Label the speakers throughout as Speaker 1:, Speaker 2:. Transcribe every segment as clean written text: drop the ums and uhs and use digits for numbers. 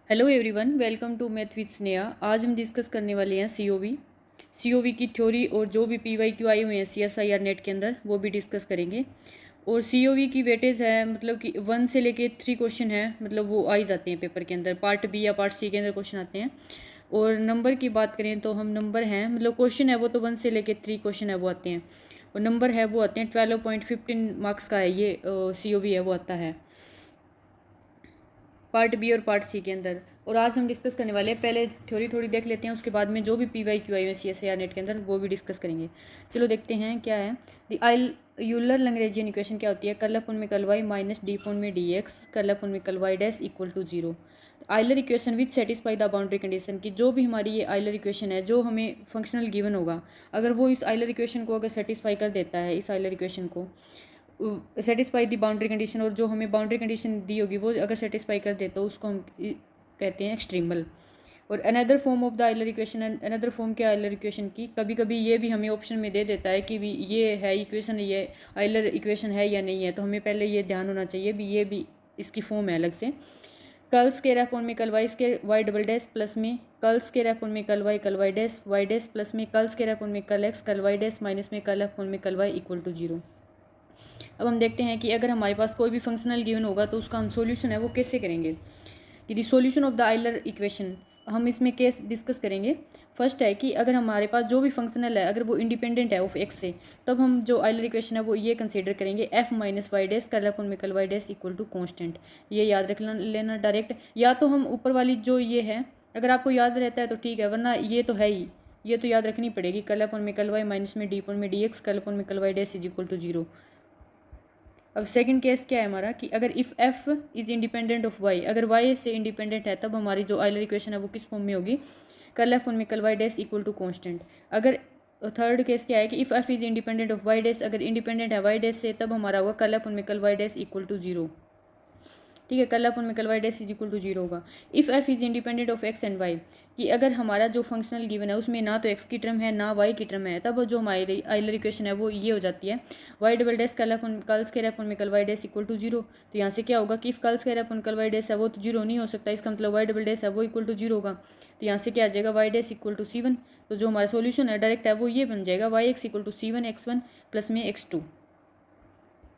Speaker 1: Hello everyone, welcome to math with Sneha. आज हम discuss करने वाले हैं सीओवी की थ्योरी और जो भी पीवाईक्यू आए हुए हैं सीएसआईआर नेट के अंदर वो भी डिस्कस करेंगे। और सीओवी की वेटेज है मतलब कि 1 से लेके 3 क्वेश्चन है, मतलब वो आ ही जाते हैं पेपर के अंदर, पार्ट बी या पार्ट सी के अंदर क्वेश्चन आते हैं। और नंबर की बात करें तो हम नंबर हैं मतलब क्वेश्चन है वो तो 1 से लेके 3 क्वेश्चन है वो आते हैं, और नंबर है वो आते हैं 12.15 मार्क्स का है ये सीओवी है वो आता है पार्ट बी और पार्ट सी के अंदर। और आज हम डिस्कस करने वाले हैं, पहले थ्योरी थोड़ी देख लेते हैं, उसके बाद में जो भी पीवाईक्यू आई है सीएसआईआर नेट के अंदर वो भी डिस्कस करेंगे। चलो देखते हैं क्या है। द यूलर लैग्रेंजियन इक्वेशन क्या होती है? कर्ल अपोन में curl Y minus D upon में डी एक्स कर्ल अपोन में curl Y dash equal to zero. Euler equation which satisfy the boundary condition की जो भी हमारी ये आइलर इक्वेशन है जो हमें फंक्शनल गिवन होगा, अगर वो इस आइलर इक्वेशन को अगर सेटिस्फाई कर देता है, इस आइलर इक्वेशन को सेटिस्फाई दी बाउंड्री कंडीशन, और जो हमें बाउंड्री कंडीशन दी होगी वो अगर सेटिस्फाई कर दे तो उसको हम कहते हैं एक्सट्रीमल। और another form of the Euler equation, another form के आइलर इक्वेशन की कभी कभी ये भी हमें ऑप्शन में दे देता है कि भी ये है इक्वेशन, ये आइलर इक्वेशन है या नहीं है, तो हमें पहले ये ध्यान होना चाहिए भी ये भी इसकी फॉर्म है अलग से। कर्ल स्केयर अपॉन में curl Y square Y double dash plus में कर्ल स्केयर अपॉन में curl Y dash Y dash plus में कर्ल स्केयर अपॉन में कल एक्स कल वाई डैश माइनस में कल अपॉन में curl Y equal to zero. अब हम देखते हैं कि अगर हमारे पास कोई भी फंक्शनल गिवन होगा तो उसका हम सॉल्यूशन है वो कैसे करेंगे। कि the solution of the Euler equation हम इसमें केस डिस्कस करेंगे। फर्स्ट है कि अगर हमारे पास जो भी फंक्शनल है अगर वो इंडिपेंडेंट है ऑफ एक्स से, तब हम जो आइलर इक्वेशन है वो ये कंसीडर करेंगे F minus Y dash curl upon में curl Y dash equal to constant. ये याद रख लेना डायरेक्ट, या तो हम ऊपर वाली जो ये है अगर आपको याद रहता है तो ठीक है, वरना ये तो है ही, ये तो याद रखनी पड़ेगी। कर्ल अपॉन में कर्ल वाई माइनस में डी अपॉन में डी एक्स कर्ल अपॉन में curl Y dash is equal to zero. अब सेकंड केस क्या है हमारा कि अगर if F is independent of Y, अगर वाई से इंडिपेंडेंट है तब हमारी जो आइलर इक्वेशन है वो किस फॉर्म में होगी? कर्ल एफ में curl Y dash equal to constant. अगर थर्ड केस क्या है कि if F is independent of Y dash, अगर इंडिपेंडेंट है वाई डैश से तब हमारा होगा कर्ल एफ में curl Y dash equal to zero. ठीक है, कर्ल अपन में curl Y dash is equal to zero होगा। If F is independent of X and Y, कि अगर हमारा जो फंक्शनल गिवन है उसमें ना तो एक्स की टर्म है ना वाई की टर्म है, तब जो हमारी आइलर इक्वेशन है वो ये हो जाती है Y double dash curl square upon में curl Y dash equal to zero. तो यहाँ से क्या होगा कि if curl square upon curl Y dash है वो तो जीरो नहीं हो सकता, इसका मतलब वाई डबल डैश है वो इक्वल टू जीरो होगा। तो यहाँ से क्या आ जाएगा Y dash equal to C1। तो जो हमारा सोल्यूशन है डायरेक्ट है वो ये बन जाएगा Y X equal to C1 x1 plus में x2।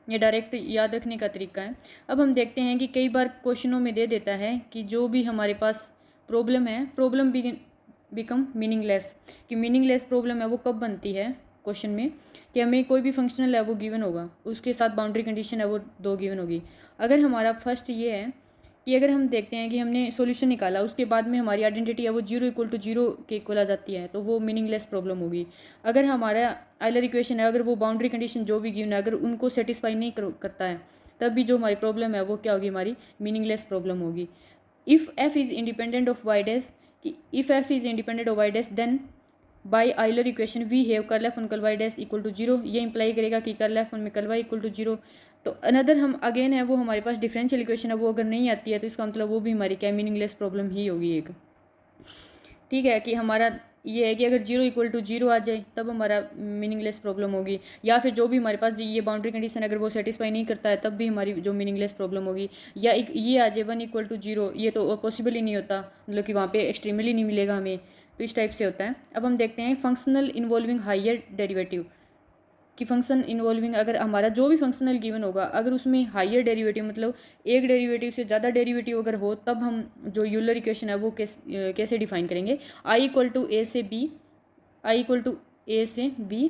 Speaker 1: ये डायरेक्ट याद रखने का तरीका है। अब हम देखते हैं कि कई बार क्वेश्चनों में दे देता है कि जो भी हमारे पास प्रॉब्लम है, प्रॉब्लम बिकम मीनिंगलेस, कि मीनिंगलेस प्रॉब्लम है वो कब बनती है क्वेश्चन में? कि हमें कोई भी फंक्शनल है वो गिवन होगा, उसके साथ बाउंड्री कंडीशन है वो दो गिवन होगी। अगर हमारा फर्स्ट ये है कि अगर हम देखते हैं कि हमने सॉल्यूशन निकाला उसके बाद में हमारी आइडेंटिटी है वो जीरो इक्वल टू जीरो के इक्वल आ जाती है, तो वो मीनिंगलेस प्रॉब्लम होगी। अगर हमारा आइलर इक्वेशन है अगर वो बाउंड्री कंडीशन जो भी गिवन है अगर उनको सेटिस्फाई नहीं करता है, तब भी जो हमारी प्रॉब्लम है वो क्या होगी? हमारी मीनिंगलेस प्रॉब्लम होगी। If F is independent of Y dash, कि if F is independent of Y dash then by Euler equation we have curl F on curl Y dash equal to zero. ये imply करेगा कि curl F में curl Y equal to zero. तो another हम again है वो हमारे पास differential equation है वो अगर नहीं आती है तो इसका मतलब वो भी हमारी क्या मीनिंगलेस प्रॉब्लम ही होगी एक। ठीक है, कि हमारा ये है कि अगर जीरो इक्वल टू जीरो आ जाए तब हमारा मीनिंगलेस प्रॉब्लम होगी, या फिर जो भी हमारे पास ये बाउंड्री कंडीशन अगर वो सेटिस्फाई नहीं करता है तब भी हमारी जो मीनिंगलेस प्रॉब्लम होगी। या एक ये आ जाए 1 इक्वल टू जीरो, ये तो पॉसिबल ही नहीं होता, मतलब कि वहाँ पे एक्सट्रीमली नहीं मिलेगा हमें, तो इस टाइप से होता है। अब हम देखते हैं फंक्शनल इन्वॉल्विंग हायर डेरिवेटिव, कि फंक्शन इन्वॉल्विंग अगर हमारा जो भी फंक्शनल गिवन होगा अगर उसमें हायर डेरिवेटिव मतलब एक डेरिवेटिव से ज़्यादा डेरिवेटिव अगर हो, तब हम जो यूलर इक्वेशन है वो कैसे डिफाइन करेंगे? आई इक्वल टू ए से बी, आई इक्वल टू ए से B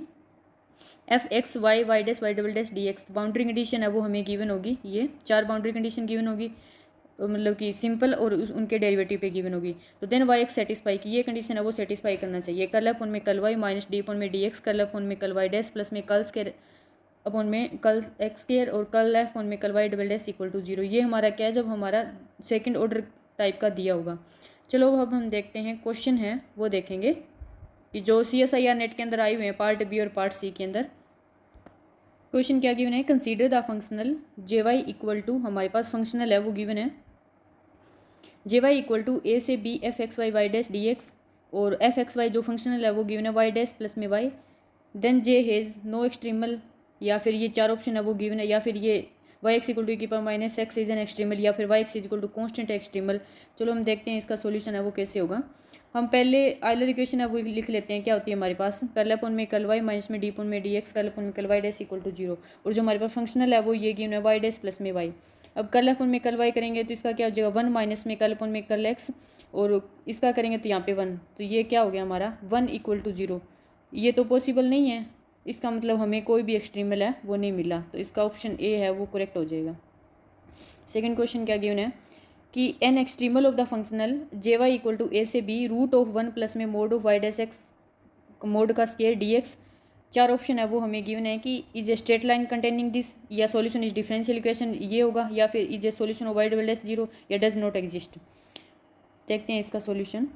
Speaker 1: F X Y Y dash Y double dash D X. Boundary condition है वो हमें गिवन होगी, ये 4 बाउंड्री कंडीशन गिवन होगी, मतलब कि सिंपल और उनके डेरिवेटिव पे गिवन होगी। तो देन वाई एक्स सेटिस्फाई की ये कंडीशन है वो सेटिस्फाई करना चाहिए। कर्ल अपॉन में curl Y minus D upon में डी एक्स कर्ल अपॉन में कर्ल वाई डैश प्लस में कर्ल स्क्वायर अपॉन में कर्ल एक्स स्क्वायर और कर्ल एफ अपॉन में curl Y double dash equal to zero. ये हमारा क्या है? जब हमारा सेकंड ऑर्डर टाइप का दिया होगा। चलो अब हम देखते हैं क्वेश्चन है वो देखेंगे कि जो CSIR नेट के अंदर आए हुए हैं पार्ट बी और पार्ट सी के अंदर। क्वेश्चन क्या गिवन है? Consider the functional J Y equal to, हमारे पास फंक्शनल है वो गिवन है जे वाई इक्वल टू ए से B F X Y Y dash D X, और एफ एक्स वाई जो फंक्शनल है वो गिवन है वाई डैश प्लस में Y. Then J has no extremal, या फिर ये 4 ऑप्शन है वो गिवन है, या फिर ये Y X equal to E की power minus X is an extremal, या फिर Y X is equal to constant extremal. चलो हम देखते हैं इसका सोल्यूशन है वो कैसे होगा। हम पहले आइलर इक्वेशन है वो लिख लेते हैं। क्या होती है हमारे पास, कर्ल अपन में कर्ल वाई माइनस में डी अपन में डी एक्स, कर्ल अपन में curl Y dash equal to zero, और जो हमारे पास फंक्शनल है वो ये गिवन है वाई डैश प्लस में वाई। अब कर्ल अपन में कर्ल वाई करेंगे तो इसका क्या हो जाएगा 1 माइनस में कर्ल अपन में कर्ल एक्स, और इसका करेंगे तो यहाँ पे 1, तो ये क्या हो गया हमारा 1 इक्वल टू जीरो। ये तो पॉसिबल नहीं है, इसका मतलब हमें कोई भी एक्सट्रीमल है वो नहीं मिला, तो इसका ऑप्शन ए है वो करेक्ट हो जाएगा। सेकंड क्वेश्चन क्या गिवन है कि an extremal of the functional J Y equal to ए से बी रूट ऑफ 1 प्लस में mod of Y dash x mod का स्केयर डी एक्स। चार ऑप्शन है वो हमें गिवन है कि is a straight line containing this, या सॉल्यूशन इज डिफरेंशियल इक्वेशन ये होगा, या फिर is a solution of y double dash zero, या डज नॉट एग्जिस्ट। देखते हैं इसका सॉल्यूशन।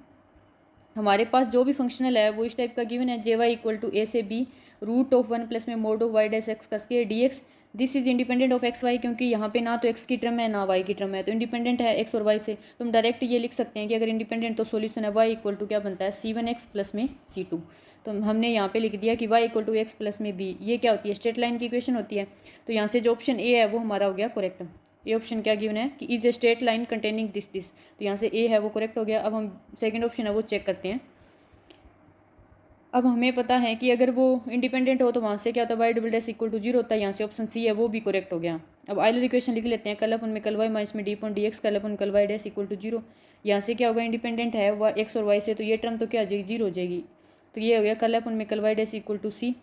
Speaker 1: हमारे पास जो भी फंक्शनल है वो इस टाइप का गिवन है, जे वाई इक्वल टू ए से बी रूट ऑफ 1 प्लस में mod of Y dash x का square d x. This is independent of x y, क्योंकि यहाँ पे ना तो एक्स की टर्म है ना वाई की टर्म है, तो इंडिपेंडेंट है एक्स और वाई से। तो हम डायरेक्ट ये लिख सकते हैं कि अगर इंडिपेंडेंट तो सॉल्यूशन है वाई इक्वल टू क्या बनता है c1x प्लस में c2। तो हमने यहाँ पे लिख दिया कि y equal to X plus में बी, ये क्या होती है स्ट्रेट लाइन की इक्वेशन होती है। तो यहाँ से जो ऑप्शन ए है वो हमारा हो गया करेक्ट। ये ऑप्शन क्या गिवन है कि is a straight line containing this, तो यहाँ से ए है वो करेक्ट हो गया। अब हम सेकेंड ऑप्शन है वो चेक करते हैं। अब हमें पता है कि अगर वो इंडिपेंडेंट हो तो वहाँ से क्या होता है Y double dash equal to zero होता है, यहाँ से ऑप्शन सी है वो भी करेक्ट हो गया। अब आइलर इक्वेशन लिख लेते हैं, कर्ल अपन में कर्ल वाई माइनस में D upon D X, curl upon curl Y dash equal to zero. यहाँ से क्या होगा इंडिपेंडेंट है एक्स और वाई से, तो ये टर्म तो क्या हो जाएगी जीरो हो जाएगी। तो ये हो गया कर्ल अपन में curl Y dash equal to c.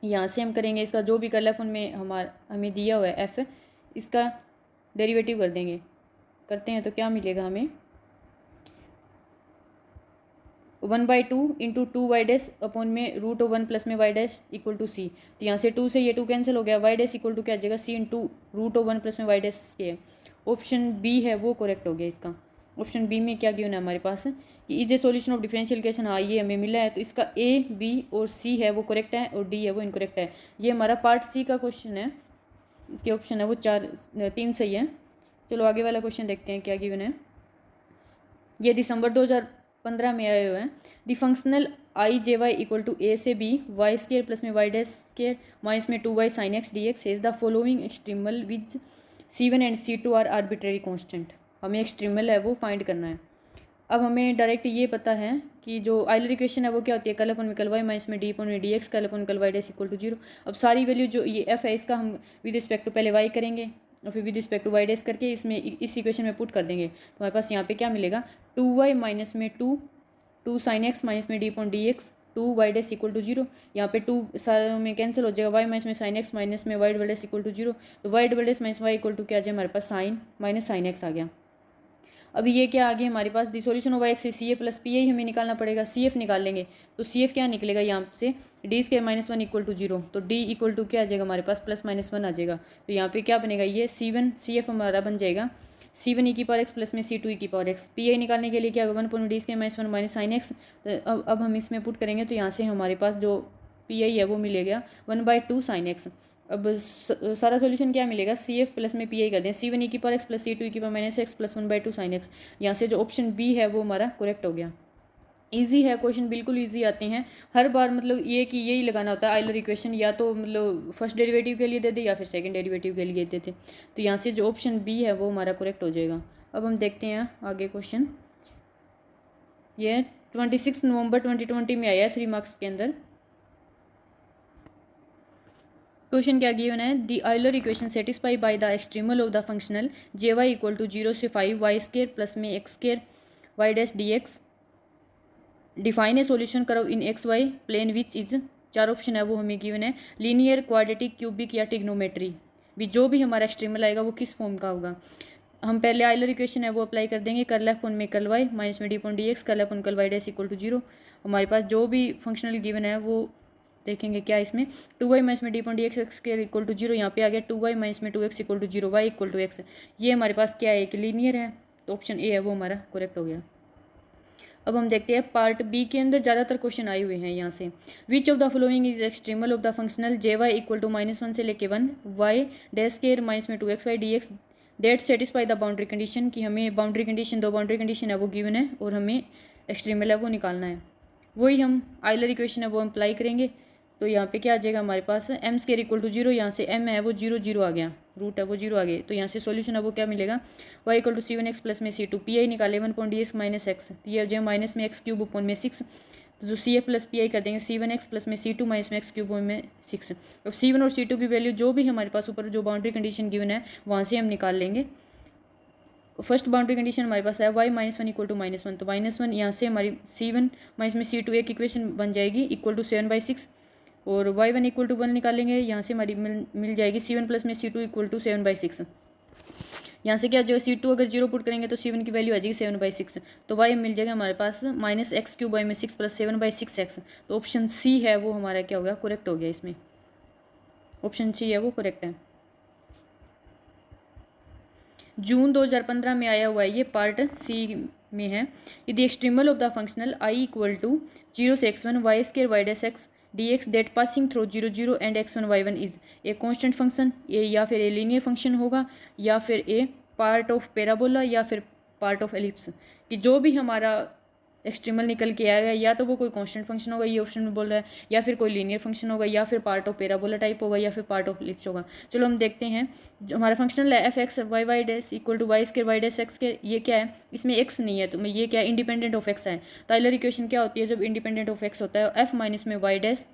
Speaker 1: यहाँ से हम करेंगे इसका जो भी कर्ल अपन में हमें दिया हुआ है एफ, इसका डेरिवेटिव कर देंगे। करते हैं तो क्या मिलेगा हमें 1/2 इंटू 2y डैश अपॉन में रूट ऑफ 1 प्लस में y डैश इक्वल टू सी। तो यहाँ से 2 से ये 2 कैंसिल हो गया, y डैश इक्वल टू क्या आ जाएगा c into root of 1 plus में y डैश के। ऑप्शन बी है वो करेक्ट हो गया इसका। ऑप्शन बी में क्या गिवन है हमारे पास कि is a solution of differential equation, हाँ ये हमें मिला है। तो इसका ए बी और सी है वो करेक्ट है और डी है वो इनकरेक्ट है। ये हमारा पार्ट सी का क्वेश्चन है, इसके ऑप्शन है वो 3 सही है। चलो आगे वाला क्वेश्चन देखते हैं क्या गिवन है। ये दिसंबर 2015 में आए हुए हैं। The functional I J Y equal to ए से बी वाई स्केयर प्लस में वाई डैश स्केयर माइनस में 2y sine x d x is the following extremal which c1 and c2 are arbitrary constant. हमें extremal है वो find करना है। अब हमें डायरेक्ट ये पता है कि जो आइलर इक्वेशन है वो क्या होती है, कर्ल अपन में कर्ल वाई माइनस में डी अपन में D X, curl upon curl Y dash equal to zero. अब सारी वैल्यू जो ये एफ है इसका हम विद रिस्पेक्ट टू पहले वाई करेंगे और फिर with respect to Y dash करके इसमें इस इक्वेशन में पुट कर देंगे। तो हमारे पास यहाँ पे क्या मिलेगा 2y माइनस में 2 साइन एक्स माइनस में D upon d x 2y dash equal to zero. यहाँ पे 2 सारे में कैंसिल हो जाएगा, y माइनस में साइन एक्स माइनस में y double dash equal to zero. तो y double dash minus y equal to क्या आ जाए हमारे पास साइन माइनस साइन एक्स आ गया। अभी ये क्या आ गया हमारे पास the solution of y x से सी ए प्लस पी ए हमें निकालना पड़ेगा। सी एफ निकाल लेंगे तो सी एफ क्या निकलेगा यहाँ से D square minus 1 equal to zero. तो डी इक्वल टू क्या आ जाएगा हमारे पास प्लस माइनस 1 आ जाएगा। तो यहाँ पे क्या बनेगा ये C1 सी एफ हमारा बन जाएगा C1 ई की पावर एक्स प्लस में C2 ई की पावर एक्स। पी ए निकालने के लिए क्या होगा 1 D square minus 1 minus sine x. अब हम इसमें पुट करेंगे तो यहाँ से हमारे पास जो पी आई है वो मिलेगा 1/2 साइन एक्स। अब सारा सॉल्यूशन क्या मिलेगा सी एफ प्लस में पी आई कर दें C1 ई की पावर एक्स प्लस C2 ई की power minus x plus 1/2 sine x. यहाँ से जो ऑप्शन बी है वो हमारा करेक्ट हो गया। इजी है क्वेश्चन, बिल्कुल इजी आते हैं हर बार। मतलब ये कि यही लगाना होता है आइलर इक्वेशन, या तो मतलब फर्स्ट डेरिवेटिव के लिए दे दे या फिर सेकंड डेरिवेटिव के लिए दे दे। तो यहाँ से जो ऑप्शन बी है वो हमारा करेक्ट हो जाएगा। अब हम देखते हैं आगे क्वेश्चन। ये 26 नवंबर 2020 में आया है 3 मार्क्स के अंदर। क्वेश्चन क्या गिवन है the Euler equation satisfy by the extremal of the functional J Y equal to 0 से 5 वाई स्केयर प्लस में x square y dash D x. Define a solution करो in x y plane which is. चार option है वो हमें given है linear quadratic cubic या trigonometry. भी जो भी हमारा एक्सट्रीमल आएगा वो किस फॉर्म का होगा। हम पहले आइलर इक्वेशन है वो अप्लाई कर देंगे, कर्ल एफ में कर्ल वाई माइनस में D point D X, curl F curl Y dash equal to 0। हमारे पास जो भी फंक्शनल गिवन है वो देखेंगे क्या इसमें 2y माइनस में D point D X X के इक्वल टू 0। यहाँ पे आ गया 2y माइनस में 2x equal to 0 y equal to x। ये हमारे पास क्या है कि लीनियर है, तो ऑप्शन ए है वो हमारा करेक्ट हो गया। अब हम देखते हैं पार्ट बी के अंदर ज़्यादातर क्वेश्चन आए हुए हैं यहाँ से। Which of the following is extremal of the functional J Y equal to -1 से लेके 1 वाई डैश स्केयर माइनस में 2x Y D X that satisfy the boundary condition. कि हमें बाउंड्री कंडीशन दो बाउंड्री कंडीशन है वो गिवन है और हमें एक्सट्रीमल है वो निकालना है। वही हम आइलर इक्वेशन है वो अप्लाई करेंगे। तो यहाँ पे क्या आ जाएगा हमारे पास m स्केयर इक्वल टू 0, यहाँ से m है वो 0 0 आ गया। रूट है वो 0 आ गए। तो यहाँ से सॉल्यूशन है वो क्या मिलेगा, y equal to C1x plus में C2, पी निकाले 1/dx माइनस एक्स, ये हो जाएगा माइनस में एक्स क्यूब अपॉन में 6, तो जो सी ए प्लस पी आई कर देंगे C1x प्लस में C2 माइनस में एक्स क्यूब में 6। अब C1 और C2 की वैल्यू जो भी हमारे पास ऊपर जो बाउंड्री कंडीशन गिवन है वहाँ से हम निकाल लेंगे। फर्स्ट बाउंड्री कंडीशन हमारे पास है y -1 इक्वल टू -1, तो -1 यहाँ से हमारी C1 माइनस में C2 एक इक्वेशन बन जाएगी इक्वल टू 7/6, और y1 इक्वल टू 1 निकालेंगे, यहाँ से हमारी मिल जाएगी C1 प्लस में C2 इक्वल टू 7/6। यहाँ से क्या हो जाएगा, C2 अगर 0 पुट करेंगे तो C1 की वैल्यू आ जाएगी 7/6, तो y मिल जाएगा हमारे पास -x³ y में 6 प्लस 7/6x। तो ऑप्शन सी है वो हमारा क्या हो गया, करेक्ट हो गया। इसमें ऑप्शन सी है वो करेक्ट है। जून 2015 में आया हुआ है, ये पार्ट सी में है। यदि extremal of the functional i equal to 0 से x1 y² y dash x dx that passing through 0 0 and x1 y1 is a constant function, a या फिर ए लीनियर फंक्शन होगा, या फिर ए पार्ट ऑफ पैराबोला, या फिर पार्ट ऑफ एलिप्स, कि जो भी हमारा एक्सट्रीमल निकल के आएगा या तो वो कोई कांस्टेंट फंक्शन होगा, ये ऑप्शन में बोल रहा है, या फिर कोई लीनियर फंक्शन होगा, या फिर पार्ट ऑफ पैराबोला टाइप होगा, या फिर पार्ट ऑफ एलिप्स होगा। चलो हम देखते हैं, जो हमारा फंक्शनल है F X Y Y dash equal to y² y dash x के, ये क्या है, इसमें x नहीं है, तो ये क्या है, इंडिपेंडेंट ऑफ x है। टाइलर इक्वेशन क्या होती है, जब इंडिपेंडेंट ऑफ x होता है, f माइनस में y डैश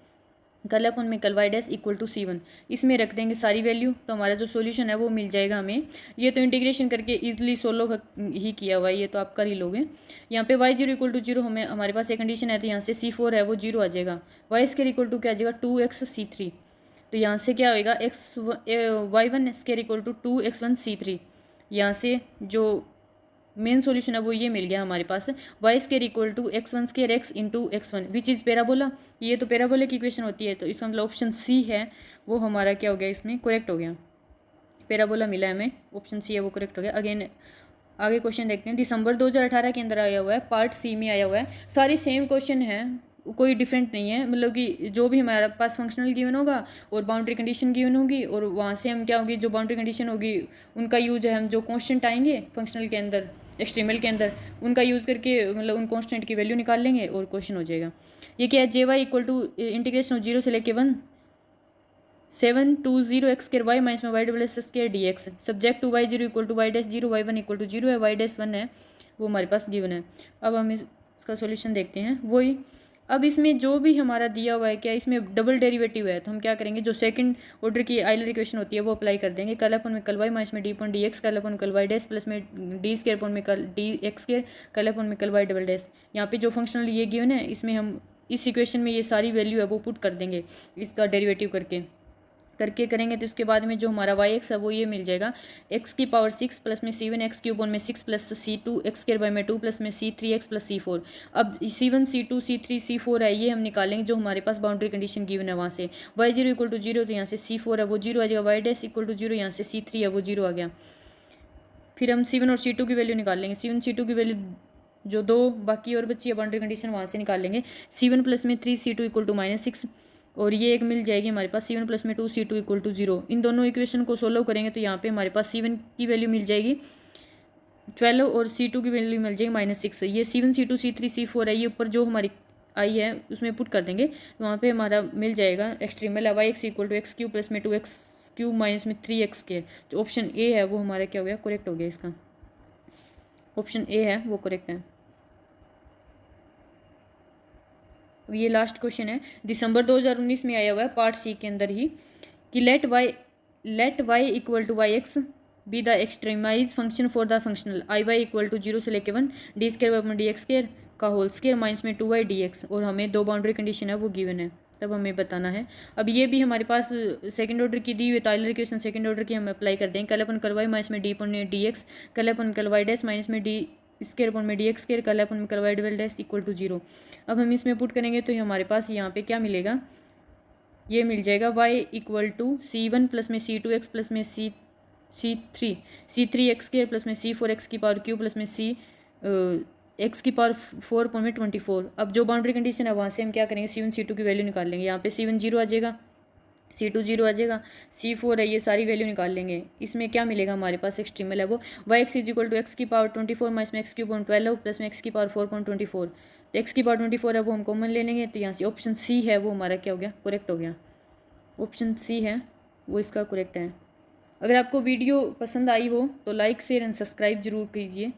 Speaker 1: कल अपन में curl y dash equal to C1, इसमें रख देंगे सारी वैल्यू, तो हमारा जो सॉल्यूशन है वो मिल जाएगा हमें। ये तो इंटीग्रेशन करके इजीली सोल्व ही किया हुआ है, ये तो आप कर ही लोगे। यहाँ पे y0 इक्वल टू 0 हमें हमारे पास एक कंडीशन है, तो यहाँ से C4 है वो 0 आ जाएगा, y² इक्वल टू क्या आ जाएगा 2x C3, तो यहाँ से क्या होएगा y1² equal to 2x1 C3। यहाँ से जो मेन सॉल्यूशन है वो ये मिल गया हमारे पास, y² equal to x1² x into x1 which is parabola, ये तो पैराबोला की इक्वेशन होती है, तो इसका मतलब ऑप्शन सी है वो हमारा क्या हो गया, इसमें करेक्ट हो गया। पैराबोला मिला है हमें, ऑप्शन सी है वो करेक्ट हो गया। अगेन आगे क्वेश्चन देखते हैं, दिसंबर 2018 के अंदर आया हुआ है, पार्ट सी में आया हुआ है, सारे सेम क्वेश्चन है, कोई डिफरेंट नहीं है, मतलब कि जो भी हमारे पास फंक्शनल गिवन होगा और बाउंड्री कंडीशन गिवन होगी, और वहाँ से हम क्या होगी, जो बाउंड्री कंडीशन होगी उनका यूज है, हम जो कांस्टेंट आएंगे फंक्शनल के अंदर एक्सट्रीमल के अंदर उनका यूज़ करके मतलब उन कांस्टेंट की वैल्यू निकाल लेंगे और क्वेश्चन हो जाएगा। ये क्या है, JY इक्वल टू इंटीग्रेशन 0 से लेके 1 720 x² y माइनस में y double s² dx subject to y0 equal to y dash 0 y1 equal to 0 है, y डैश 1 है वो हमारे पास गिवन है। अब हम इसका सॉल्यूशन देखते हैं वही। अब इसमें जो भी हमारा दिया हुआ है, क्या इसमें डबल डेरिवेटिव है, तो हम क्या करेंगे, जो सेकंड ऑर्डर की आइलर इक्वेशन होती है वो अप्लाई कर देंगे। कल अपन में कल y माइनस में d/dx, कल अपन कल y डैश प्लस में d² अपन में कल dx², कल अपन में कल y डबल डैश। यहाँ पे जो फंक्शनल ये गिवन है, इसमें हम इस इक्वेशन में ये सारी वैल्यू है वो पुट कर देंगे, इसका डेरिवेटिव करके करेंगे, तो इसके बाद में जो हमारा y(x) है वो ये मिल जाएगा x⁻6 प्लस में C1x³ में 6 प्लस C2x² में 2 प्लस में C3x प्लस C4। अब C1 C2 C3 C4 है, ये हम निकालेंगे जो हमारे पास बाउंड्री कंडीशन गिवन है वहाँ से। y0 इक्वल टू 0, तो यहाँ से C4 है वो 0 आ जाएगा, y डैश इक्वल टू 0, यहाँ से C3 है वो 0 आ गया। फिर हम C1 और C2 की वैल्यू निकाल लेंगे, C1 C2 की वैल्यू जो दो बाकी और बची है बाउंड्री कंडीशन वहाँ से निकाल लेंगे। C1 प्लस में 3 C2 इक्वल टू -6, और ये एक मिल जाएगी हमारे पास C1 प्लस में 2 C2 इक्वल टू 0। इन दोनों इक्वेशन को सोल्व करेंगे तो यहाँ पे हमारे पास C1 की वैल्यू मिल जाएगी 12 और C2 की वैल्यू मिल जाएगी -6। ये C1 C2 C3 C4 है, ये ऊपर जो हमारी आई है उसमें पुट कर देंगे, तो वहाँ पे हमारा मिल जाएगा एक्सट्रीमल है y(x) equal to x³ plus में 2x³ माइनस में 3x²। तो ऑप्शन ए है वो हमारा क्या हो गया, करेक्ट हो गया। इसका ऑप्शन ए है वो करेक्ट है। ये लास्ट क्वेश्चन है, दिसंबर 2019 में आया हुआ है पार्ट सी के अंदर ही, कि let y equal to y(x) be the extremize function for the functional y equal to 0 से लेके 1 d² dx² का होल स्क्वायर माइनस में 2y dx, और हमें दो बाउंड्री कंडीशन है वो गिवन है, तब हमें बताना है। अब ये भी हमारे पास सेकंड ऑर्डर की दी हुई टाइलर इक्वेशन सेकंड ऑर्डर की हम अप्लाई कर देंगे। कल अपन कल y माइनस में d/dx, कल अपन कल y डैश माइनस में d² अपन में dx², कल अपन में curl y double dash equal to 0। अब हम इसमें पुट करेंगे तो हमारे पास यहाँ पे क्या मिलेगा, ये मिल जाएगा y equal to C1 plus में C2x प्लस में C3x² प्लस में C4x की पावर क्यू प्लस में x की पावर 4 पर में 24। अब जो बाउंड्री कंडीशन है वहाँ से हम क्या करेंगे, C1 C2 की वैल्यू निकाल लेंगे। यहाँ पे C1 0 आ जाएगा, C2 0 आ जाएगा, C4 है, ये सारी वैल्यू निकाल लेंगे। इसमें क्या मिलेगा हमारे पास, एक्सट्रीमल है वो y(x) इक्वल टू x की पावर 24 माइनस में x³ 12 प्लस में x की पावर 4.24, तो x की पावर 24 है वो हम कॉमन ले लेंगे, तो यहाँ से ऑप्शन सी है वो हमारा क्या हो गया, करेक्ट हो गया। ऑप्शन सी है वो इसका करेक्ट है। अगर आपको वीडियो पसंद आई हो तो लाइक शेयर एंड सब्सक्राइब ज़रूर कीजिए।